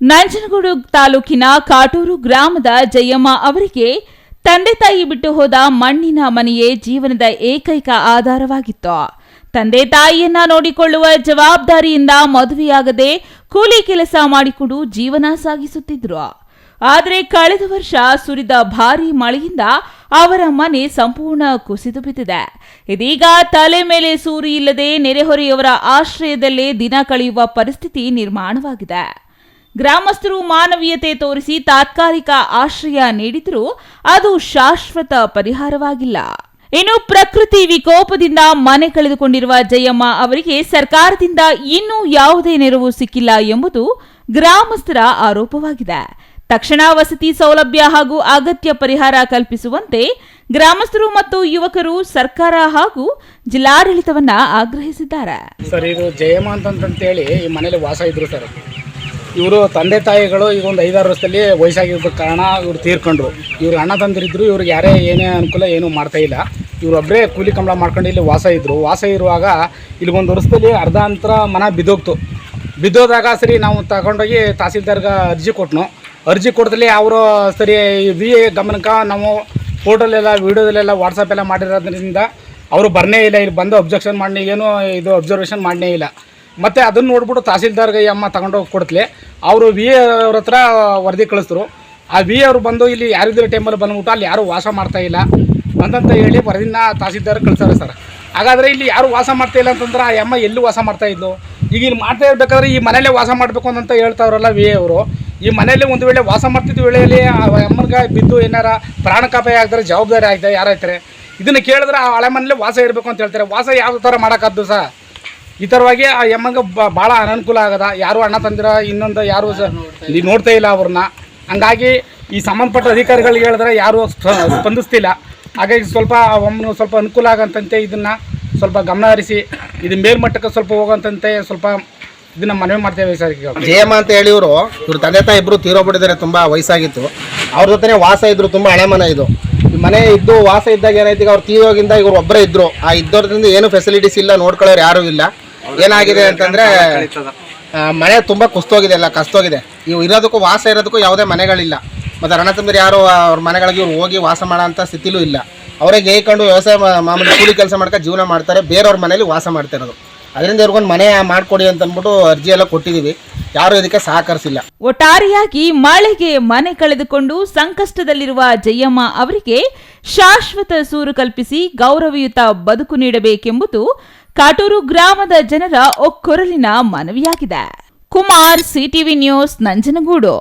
ನಂಜನಗೂಡು ತಾಲೂಕಿನ ಕಾಟೂರು ಗ್ರಾಮದ ಜಯಮ್ಮ ಅವರಿಗೆ ತಂದೆ ತಾಯಿ ಬಿಟ್ಟು ಹೋದ ಮಣ್ಣಿನ ಮನೆಯೇ ಜೀವನದ ಏಕೈಕ ಆಧಾರವಾಗಿತ್ತು. ತಂದೆ ತಾಯಿಯನ್ನ ನೋಡಿಕೊಳ್ಳುವ ಜವಾಬ್ದಾರಿಯಿಂದ ಮದುವೆಯಾಗದೆ ಕೂಲಿ ಕೆಲಸ ಮಾಡಿಕೊಂಡು ಜೀವನ ಸಾಗಿಸುತ್ತಿದ್ರು. ಆದರೆ ಕಳೆದ ವರ್ಷ ಸುರಿದ ಭಾರೀ ಮಳೆಯಿಂದ ಅವರ ಮನೆ ಸಂಪೂರ್ಣ ಕುಸಿದು ಬಿದ್ದಿದೆ. ಇದೀಗ ತಲೆ ಮೇಲೆ ಸೂರಿ ಇಲ್ಲದೆ ನೆರೆಹೊರೆಯವರ ಆಶ್ರಯದಲ್ಲೇ ದಿನ ಕಳೆಯುವ ಪರಿಸ್ಥಿತಿ ನಿರ್ಮಾಣವಾಗಿದೆ. ಗ್ರಾಮಸ್ಥರು ಮಾನವೀಯತೆ ತೋರಿಸಿ ತಾತ್ಕಾಲಿಕ ಆಶ್ರಯ ನೀಡಿದರೂ ಅದು ಶಾಶ್ವತ ಪರಿಹಾರವಾಗಿಲ್ಲ. ಇನ್ನು ಪ್ರಕೃತಿ ವಿಕೋಪದಿಂದ ಮನೆ ಕಳೆದುಕೊಂಡಿರುವ ಜಯಮ್ಮ ಅವರಿಗೆ ಸರ್ಕಾರದಿಂದ ಇನ್ನೂ ಯಾವುದೇ ನೆರವು ಸಿಕ್ಕಿಲ್ಲ ಎಂಬುದು ಗ್ರಾಮಸ್ಥರ ಆರೋಪವಾಗಿದೆ. ತಕ್ಷಣ ವಸತಿ ಸೌಲಭ್ಯ ಹಾಗೂ ಅಗತ್ಯ ಪರಿಹಾರ ಕಲ್ಪಿಸುವಂತೆ ಗ್ರಾಮಸ್ಥರು ಮತ್ತು ಯುವಕರು ಸರ್ಕಾರ ಹಾಗೂ ಜಿಲ್ಲಾಡಳಿತವನ್ನ ಆಗ್ರಹಿಸಿದ್ದಾರೆ. ಸರ್, ಇದು ಜಯಮ್ಮ ಅಂತಂತೇಳಿ ಈ ಮನೇಲಿ ವಾಸ ಇದ್ರು ಸರ್. ಇವರು ತಂದೆ ತಾಯಿಗಳು ಈಗ ಒಂದು 5-6 ವರ್ಷದಲ್ಲಿ ವಯಸ್ಸಾಗಿದ್ದ ಕಾರಣ ಇವ್ರು ತೀರ್ಕೊಂಡ್ರು. ಇವ್ರು ಅಣ್ಣ ತಂದಿರಿದ್ರು, ಇವ್ರಿಗೆ ಯಾರೇ ಏನೇ ಅನುಕೂಲ ಏನೂ ಮಾಡ್ತಾ ಇಲ್ಲ. ಇವರೊಬ್ಬರೇ ಕೂಲಿ ಕಂಬಳ ಮಾಡ್ಕೊಂಡು ಇಲ್ಲಿ ವಾಸ ಇದ್ದರು. ವಾಸ ಇರುವಾಗ ಇಲ್ಲಿ ಒಂದು ವರ್ಷದಲ್ಲಿ ಅರ್ಧ ಅಂತರ ಮನ ಬಿದ್ದೋದಾಗ ಸರಿ ನಾವು ತಗೊಂಡೋಗಿ ತಹಸೀಲ್ದಾರ್ಗೆ ಅರ್ಜಿ ಕೊಟ್ಟನು. ಅರ್ಜಿ ಕೊಡ್ದಲ್ಲಿ ಅವರು ಸರಿ ವಿ ಗಮನಕ್ಕೆ ನಾವು ಫೋಟೋಲೆಲ್ಲ ವೀಡಿಯೋದಲ್ಲೆಲ್ಲ ವಾಟ್ಸಪ್ಪೆಲ್ಲ ಮಾಡಿರೋದ್ರಿಂದ ಅವರು ಬರನೇ ಇಲ್ಲ. ಇಲ್ಲಿ ಬಂದು ಅಬ್ಜೆಕ್ಷನ್ ಮಾಡಿ ಏನೂ ಇದು ಅಬ್ಸರ್ವೇಷನ್ ಮಾಡನೇ ಇಲ್ಲ. ಮತ್ತು ಅದನ್ನು ನೋಡ್ಬಿಟ್ಟು ತಹಸೀಲ್ದಾರ್ಗೆ ಅಮ್ಮ ತಗೊಂಡೋಗಿ ಕೊಡ್ತಲೆ ಅವರು ವಿ ಅವ್ರ ಹತ್ರ ವರದಿ ಕಳಿಸಿದ್ರು. ಆ ವಿ ಅವರು ಬಂದು ಇಲ್ಲಿ ಯಾರಿದ್ದ ಟೈಮಲ್ಲಿ ಬಂದ್ಬಿಟ್ಟು ಅಲ್ಲಿ ಯಾರೂ ವಾಸ ಮಾಡ್ತಾ ಇಲ್ಲ ಅಂತಂತ ಹೇಳಿ ವರದಿನ ತಹಸೀಲ್ದಾರ್ ಕಳಿಸ್ತಾರೆ ಸರ್. ಹಾಗಾದರೆ ಇಲ್ಲಿ ಯಾರು ವಾಸ ಮಾಡ್ತಾ ಇಲ್ಲ ಅಂತಂದ್ರೆ ಆ ಅಮ್ಮ ಎಲ್ಲಿ ವಾಸ ಮಾಡ್ತಾ ಇದ್ಲು? ಈಗ ಇಲ್ಲಿ ಮಾಡ್ತಾ ಇರಬೇಕಾದ್ರೆ ಈ ಮನೇಲೇ ವಾಸ ಮಾಡಬೇಕು ಅಂತ ಹೇಳ್ತಾವ್ರಲ್ಲ ವಿ ಅವರು. ಈ ಮನೆಯಲ್ಲಿ ಒಂದು ವೇಳೆ ವಾಸ ಮಾಡ್ತಿದ್ದ ವೇಳೆಯಲ್ಲಿ ಆ ಅಮ್ಮನಿಗೆ ಬಿದ್ದು ಏನಾರ ಪ್ರಾಣಕ್ಕಾಪಾಯ ಆಗಿದ್ರೆ ಜವಾಬ್ದಾರಿ ಆಗಿದೆ ಯಾರಾಯ್ತಾರೆ? ಇದನ್ನು ಕೇಳಿದ್ರೆ ಆ ಹಳೆ ಮನೇಲಿ ವಾಸ ಇರಬೇಕು ಅಂತ ಹೇಳ್ತಾರೆ. ವಾಸ ಯಾವ ಥರ ಮಾಡೋಕ್ಕಾದ್ದು ಸರ್? ಈ ಥರವಾಗಿ ಆ ಅಮ್ಮಂಗೆ ಭಾಳ ಅನನುಕೂಲ ಆಗದ. ಯಾರು ಅಣ್ಣ ತಂದಿರ ಇನ್ನೊಂದು ಯಾರು ನೋಡ್ತಾ ಇಲ್ಲ ಅವ್ರನ್ನ. ಹಂಗಾಗಿ ಈ ಸಂಬಂಧಪಟ್ಟ ಅಧಿಕಾರಿಗಳಿಗೆ ಹೇಳಿದ್ರೆ ಯಾರೂ ಸ್ಪಂದಿಸ್ತಿಲ್ಲ. ಹಾಗಾಗಿ ಸ್ವಲ್ಪ ಒಮ್ಮೆ ಸ್ವಲ್ಪ ಅನುಕೂಲ ಆಗಂತಂತೆ ಇದನ್ನು ಸ್ವಲ್ಪ ಗಮನ ಹರಿಸಿ ಇದು ಮೇಲ್ಮಟ್ಟಕ್ಕೆ ಸ್ವಲ್ಪ ಹೋಗೋಂತಂತೆ ಸ್ವಲ್ಪ ಇದನ್ನ ಮನವಿ ಮಾಡ್ತೇವೆ ಸರ್. ಜಯಮ್ಮ ಅಂತ ಹೇಳಿ ಇವರು ತಂದೆ ತಾಯಿ ಇಬ್ಬರು ತೀರೋಗ್ಬಿಟ್ಟಿದ್ದಾರೆ. ತುಂಬ ವಯಸ್ಸಾಗಿತ್ತು. ಅವ್ರ ಜೊತೆ ವಾಸ ಇದ್ರು. ತುಂಬ ಹಳೆ ಮನೆ ಇದು. ಈ ಮನೆ ಇದ್ದು ವಾಸ ಇದ್ದಾಗ ಏನಾಯ್ತು, ಈಗ ಅವ್ರು ತೀರೋಗಿಂದ ಇವ್ರು ಒಬ್ಬರೇ ಇದ್ರು. ಆ ಇದ್ದೋದ್ರಿಂದ ಏನು ಫೆಸಿಲಿಟೀಸ್ ಇಲ್ಲ, ನೋಡ್ಕೊಳ್ಳೋರು ಯಾರೂ ಇಲ್ಲ. ಏನಾಗಿದೆ ಅಂತಂದರೆ ಮನೆ ತುಂಬ ಕುಸ್ತೋಗಿದೆ, ಎಲ್ಲ ಕಸ್ತೋಗಿದೆ. ಇವು ಇರೋದಕ್ಕೂ ವಾಸ ಇರೋದಕ್ಕೂ ಯಾವುದೇ ಮನೆಗಳಿಲ್ಲ. ಮತ್ತು ಅಣ್ಣ ತಮ್ಮರು ಯಾರು ಅವ್ರ ಮನೆಗಳಿಗೆ ಇವ್ರು ಹೋಗಿ ವಾಸ ಮಾಡೋ ಅಂಥ ಸ್ಥಿತಿಲೂ ಇಲ್ಲ. ಅವರೇ ಗೇಯ್ಕೊಂಡು ವ್ಯವಸಾಯ ಮಾಮೂಲಿ ಕೂಲಿ ಕೆಲಸ ಮಾಡ್ಕೊಂಡು ಜೀವನ ಮಾಡ್ತಾರೆ. ಬೇರೆಯವ್ರ ಮನೇಲಿ ವಾಸ ಮಾಡ್ತಿರೋದು. ಅದರಿಂದ ಇವ್ರಿಗೊಂದು ಮನೆ ಮಾಡಿಕೊಡಿ ಅಂತ ಅಂದ್ಬಿಟ್ಟು ಅರ್ಜಿ ಎಲ್ಲ ಕೊಟ್ಟಿದ್ದೀವಿ. ಯಾರು ಇದಕ್ಕೆ ಸಹಕರಿಸಿಲ್ಲ. ಒಟ್ಟಾರೆಯಾಗಿ ಮಳೆಗೆ ಮನೆ ಕಳೆದುಕೊಂಡು ಸಂಕಷ್ಟದಲ್ಲಿರುವ ಜಯಮ್ಮ ಅವರಿಗೆ ಶಾಶ್ವತ ಸೂರು ಕಲ್ಪಿಸಿ ಗೌರವಯುತ ಬದುಕು ನೀಡಬೇಕೆಂಬುದು ಕಾಟೂರು ಗ್ರಾಮದ ಜನರ ಒಕ್ಕೊರಲಿನ ಮನವಿಯಾಗಿದೆ. Kumar, CTV news, Nanjangud.